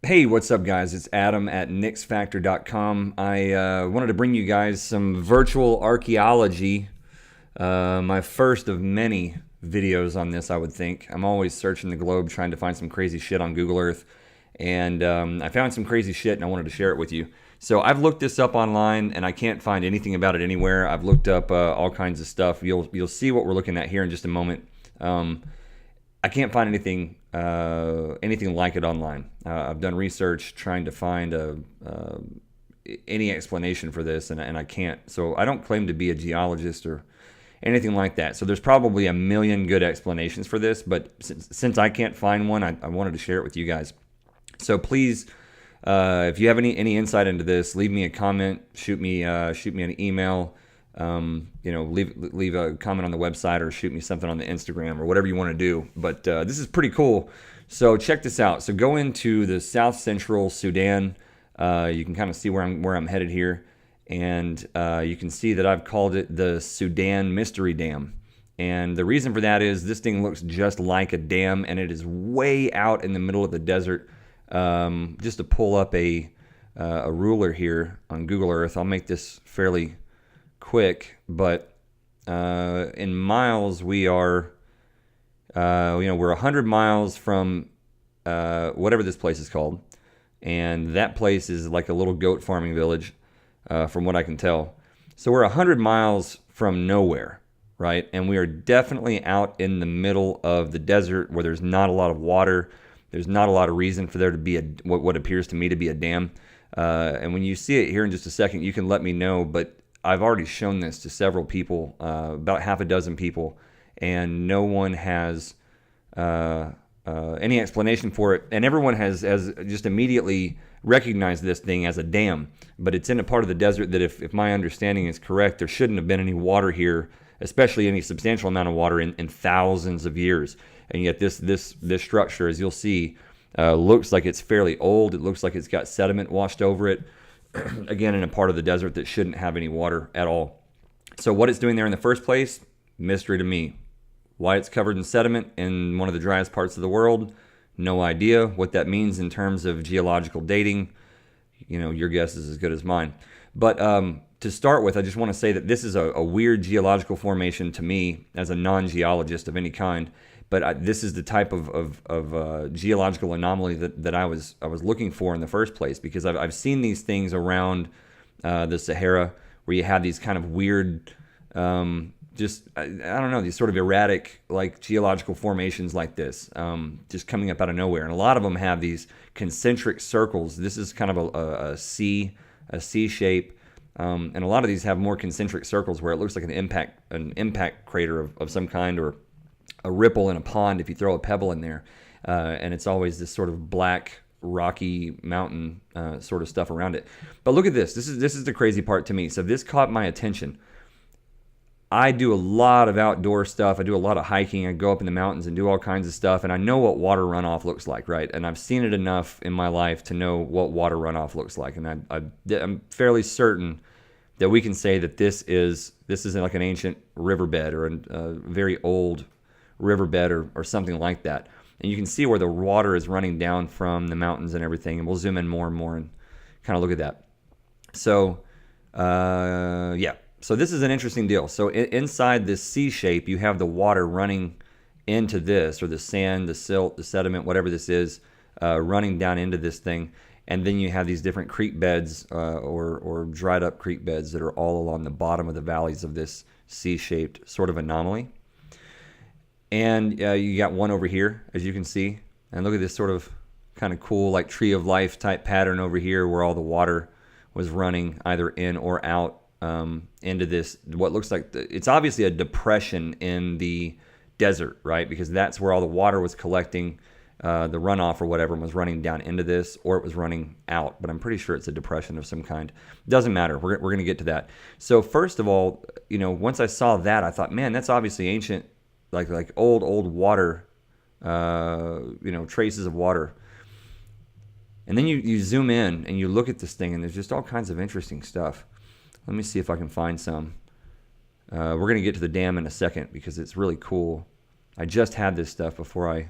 Hey, what's up, guys? It's Adam at nixfactor.com. I wanted to bring you guys some virtual archaeology, my first of many videos on this, I would think. I'm always searching the globe trying to find some crazy shit on Google Earth, and I found some crazy shit and I wanted to share it with you. So I've looked this up online and I can't find anything about it anywhere. I've looked up all kinds of stuff. You'll see what we're looking at here in just a moment. I can't find anything like it online. I've done research trying to find any explanation for this, and I can't. So I don't claim to be a geologist or anything like that. So there's probably a million good explanations for this, but since I can't find one, I wanted to share it with you guys. So please, if you have any insight into this, leave me a comment, shoot me an email. Leave a comment on the website or shoot me something on the Instagram or whatever you want to do. But this is pretty cool. So check this out. So go into the South Central Sudan. You can kind of see where I'm headed here, and you can see that I've called it the Sudan Mystery Dam. And the reason for that is this thing looks just like a dam, and it is way out in the middle of the desert. Just to pull up a ruler here on Google Earth, I'll make this fairly quick, but in miles we are, we're 100 miles from whatever this place is called, and that place is like a little goat farming village, from what I can tell. So we're 100 miles from nowhere, right? And we are definitely out in the middle of the desert where there's not a lot of water. There's not a lot of reason for there to be what appears to me to be a dam. And when you see it here in just a second, you can let me know, but I've already shown this to several people, about half a dozen people, and no one has any explanation for it. And everyone has just immediately recognized this thing as a dam. But it's in a part of the desert that, if my understanding is correct, there shouldn't have been any water here, especially any substantial amount of water in thousands of years. And yet this structure, as you'll see, looks like it's fairly old. It looks like it's got sediment washed over it. Again, in a part of the desert that shouldn't have any water at all. So what it's doing there in the first place, mystery to me. Why it's covered in sediment in one of the driest parts of the world, no idea. What that means in terms of geological dating, your guess is as good as mine. But to start with, I just want to say that this is a weird geological formation to me as a non-geologist of any kind. But this is the type of geological anomaly that I was looking for in the first place, because I've seen these things around the Sahara where you have these kind of weird, I don't know, these sort of erratic like geological formations like this, just coming up out of nowhere. And a lot of them have these concentric circles. This is kind of a C shape, and a lot of these have more concentric circles where it looks like an impact crater of some kind, or a ripple in a pond if you throw a pebble in there, and it's always this sort of black rocky mountain sort of stuff around it. But look at this. This is the crazy part to me. So this caught my attention. I do a lot of outdoor stuff. I do a lot of hiking. I go up in the mountains and do all kinds of stuff, and I know what water runoff looks like, right? And I've seen it enough in my life to know what water runoff looks like, and I'm fairly certain that we can say that this isn't like an ancient riverbed or a very old riverbed or something like that. And you can see where the water is running down from the mountains and everything, and we'll zoom in more and more and kind of look at that. So so this is an interesting deal. So inside this C shape, you have the water running into this, or the sand, the silt, the sediment, whatever this is, running down into this thing. And then you have these different creek beds or dried up creek beds that are all along the bottom of the valleys of this C-shaped sort of anomaly. And you got one over here, as you can see. And look at this sort of kind of cool, like tree of life type pattern over here, where all the water was running either in or out into this, what looks like, it's obviously a depression in the desert, right? Because that's where all the water was collecting, the runoff or whatever, was running down into this, or it was running out. But I'm pretty sure it's a depression of some kind. Doesn't matter. We're going to get to that. So first of all, once I saw that, I thought, man, that's obviously ancient, like old water, traces of water. And then you zoom in and you look at this thing, and there's just all kinds of interesting stuff. Let me see if I can find some. We're going to get to the dam in a second because it's really cool. I just had this stuff before I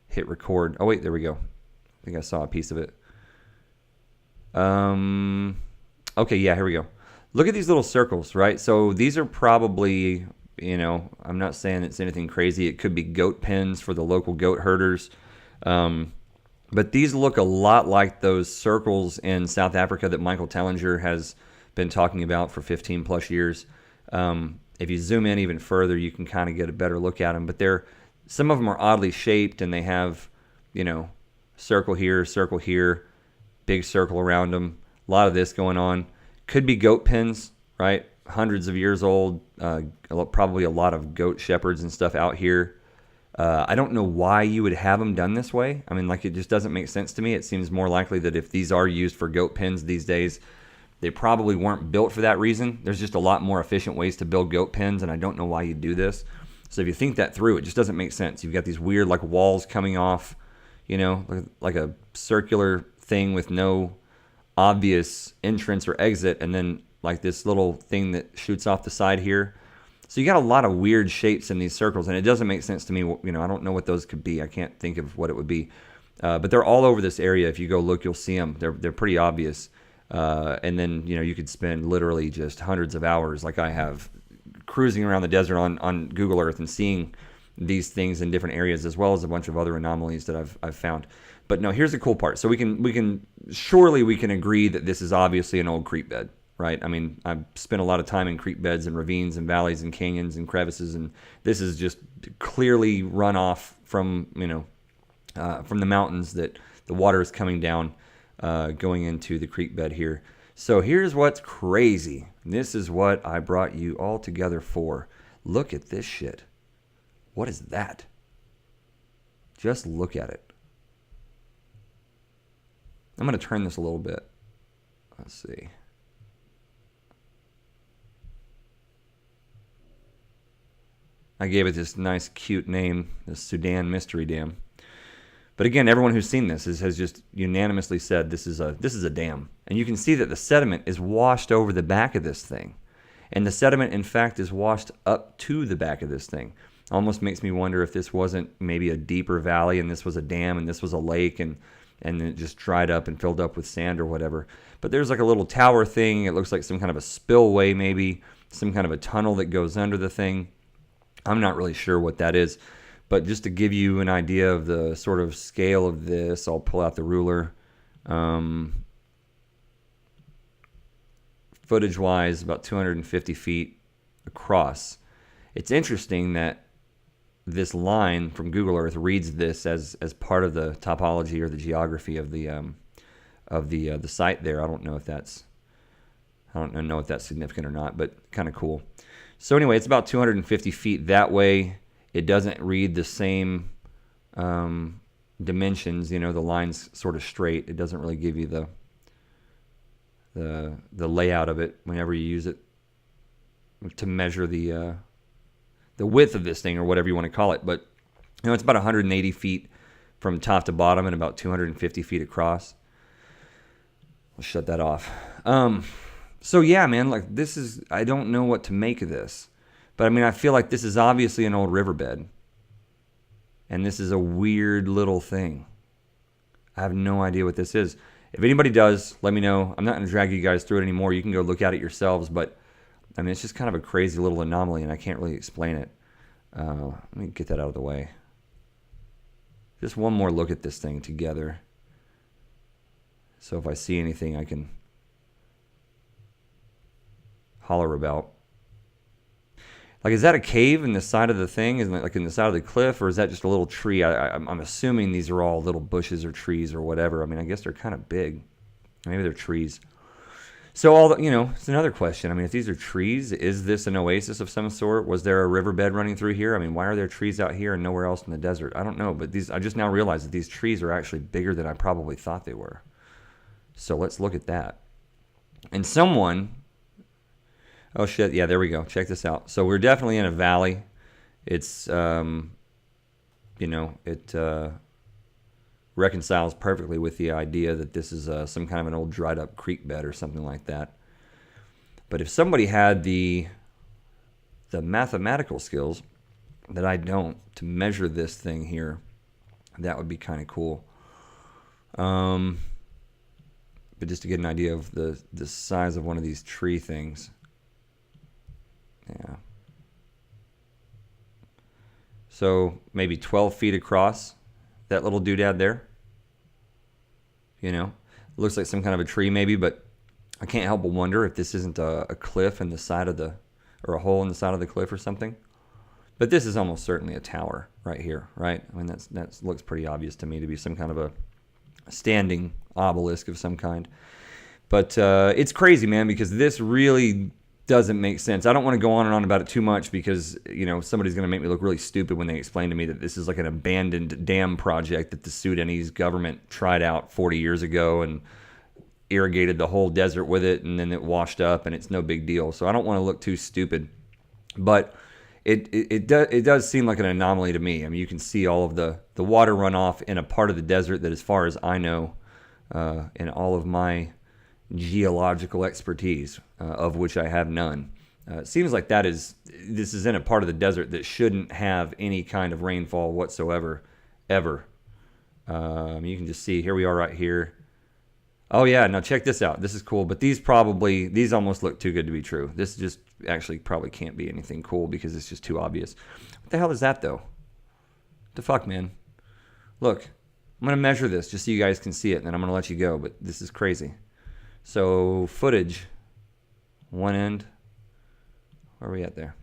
hit record. Oh, wait, there we go. think I saw a piece of it. Okay, yeah, here we go. Look at these little circles, right? So these are probably, I'm not saying it's anything crazy. It could be goat pens for the local goat herders. But these look a lot like those circles in South Africa that Michael Tellinger has been talking about for 15 plus years. If you zoom in even further, you can kind of get a better look at them. But some of them are oddly shaped, and they have, circle here, big circle around them. A lot of this going on. Could be goat pens, right? Hundreds of years old. Probably a lot of goat shepherds and stuff out here. I don't know why you would have them done this way. I mean, it just doesn't make sense to me. It seems more likely that if these are used for goat pens these days, they probably weren't built for that reason. There's just a lot more efficient ways to build goat pens, and I don't know why you do this. So if you think that through, it just doesn't make sense. You've got these weird walls coming off, like a circular thing with no obvious entrance or exit, and then this little thing that shoots off the side here. So you got a lot of weird shapes in these circles, and it doesn't make sense to me. I don't know what those could be. I can't think of what it would be. But they're all over this area. If you go look, you'll see them. They're pretty obvious. And then, you could spend literally just hundreds of hours, like I have, cruising around the desert on Google Earth and seeing these things in different areas, as well as a bunch of other anomalies that I've found. But no, here's the cool part. So we can agree that this is obviously an old creek bed. Right. I mean, I've spent a lot of time in creek beds and ravines and valleys and canyons and crevices, and this is just clearly runoff from from the mountains that the water is coming down, going into the creek bed here. So here's what's crazy. This is what I brought you all together for. Look at this shit. What is that? Just look at it. I'm going to turn this a little bit. Let's see. I gave it this nice, cute name, the Sudan Mystery Dam. But again, everyone who's seen this has just unanimously said this is a dam. And you can see that the sediment is washed over the back of this thing. And the sediment, in fact, is washed up to the back of this thing. Almost makes me wonder if this wasn't maybe a deeper valley and this was a dam and this was a lake and it just dried up and filled up with sand or whatever. But there's a little tower thing. It looks like some kind of a spillway, maybe some kind of a tunnel that goes under the thing. I'm not really sure what that is, but just to give you an idea of the sort of scale of this, I'll pull out the ruler. Footage-wise, about 250 feet across. It's interesting that this line from Google Earth reads this as part of the topology or the geography of the site there. I don't know if that's significant or not, but kind of cool. So anyway, it's about 250 feet that way. It doesn't read the same dimensions. The line's sort of straight. It doesn't really give you the layout of it whenever you use it to measure the width of this thing or whatever you want to call it. But it's about 180 feet from top to bottom and about 250 feet across. I'll shut that off. So yeah, man, I don't know what to make of this. But I mean, I feel like this is obviously an old riverbed. And this is a weird little thing. I have no idea what this is. If anybody does, let me know. I'm not going to drag you guys through it anymore. You can go look at it yourselves. But I mean, it's just kind of a crazy little anomaly, and I can't really explain it. Let me get that out of the way. Just one more look at this thing together. So if I see anything, I can holler about. Is that a cave in the side of the thing? Is it in the side of the cliff, or is that just a little tree? I'm assuming these are all little bushes or trees or whatever. I mean, I guess they're kind of big. Maybe they're trees. So it's another question. I mean, if these are trees, is this an oasis of some sort? Was there a riverbed running through here? I mean, why are there trees out here and nowhere else in the desert? I don't know, but I just now realized that these trees are actually bigger than I probably thought they were. So let's look at that. And oh shit, yeah, there we go. Check this out. So we're definitely in a valley. It's, it reconciles perfectly with the idea that this is some kind of an old dried up creek bed or something like that. But if somebody had the mathematical skills that I don't to measure this thing here, that would be kind of cool. But just to get an idea of the size of one of these tree things. Yeah. So maybe 12 feet across, that little doodad there. You know, it looks like some kind of a tree maybe, but I can't help but wonder if this isn't a cliff in the side of or a hole in the side of the cliff or something. But this is almost certainly a tower right here, right? I mean, that looks pretty obvious to me to be some kind of a standing obelisk of some kind. But it's crazy, man, because this really doesn't make sense. I don't want to go on and on about it too much because, you know, somebody's going to make me look really stupid when they explain to me that this is like an abandoned dam project that the Sudanese government tried out 40 years ago and irrigated the whole desert with it, and then it washed up, and it's no big deal. So I don't want to look too stupid. But it does seem like an anomaly to me. I mean, you can see all of the water runoff in a part of the desert that, as far as I know, in all of my geological expertise, of which I have none, it seems like this is in a part of the desert that shouldn't have any kind of rainfall whatsoever, ever. You can just see, here we are right here. Oh yeah, now check this out. This is cool, but these almost look too good to be true. This just actually probably can't be anything cool because it's just too obvious. What the hell is that though? What the fuck, man? Look, I'm gonna measure this just so you guys can see it, and then I'm gonna let you go, but this is crazy. So footage, one end, where are we at there?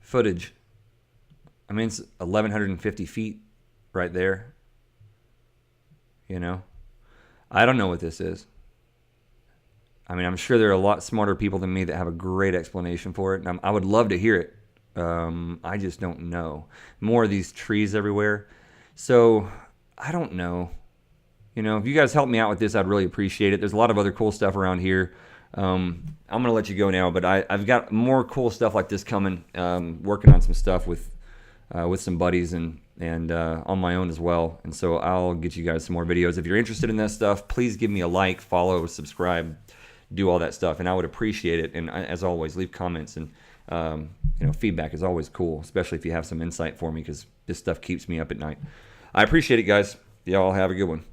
Footage, I mean, it's 1,150 feet right there. You know, I don't know what this is. I mean, I'm sure there are a lot smarter people than me that have a great explanation for it, and I would love to hear it. I just don't know. More of these trees everywhere. So, I don't know. You know, if you guys help me out with this, I'd really appreciate it. There's a lot of other cool stuff around here. I'm going to let you go now, but I've got more cool stuff like this coming. Working on some stuff with some buddies and on my own as well. And so I'll get you guys some more videos. If you're interested in that stuff, please give me a like, follow, subscribe, do all that stuff. And I would appreciate it. And as always, leave comments. And, feedback is always cool, especially if you have some insight for me, because this stuff keeps me up at night. I appreciate it, guys. Y'all have a good one.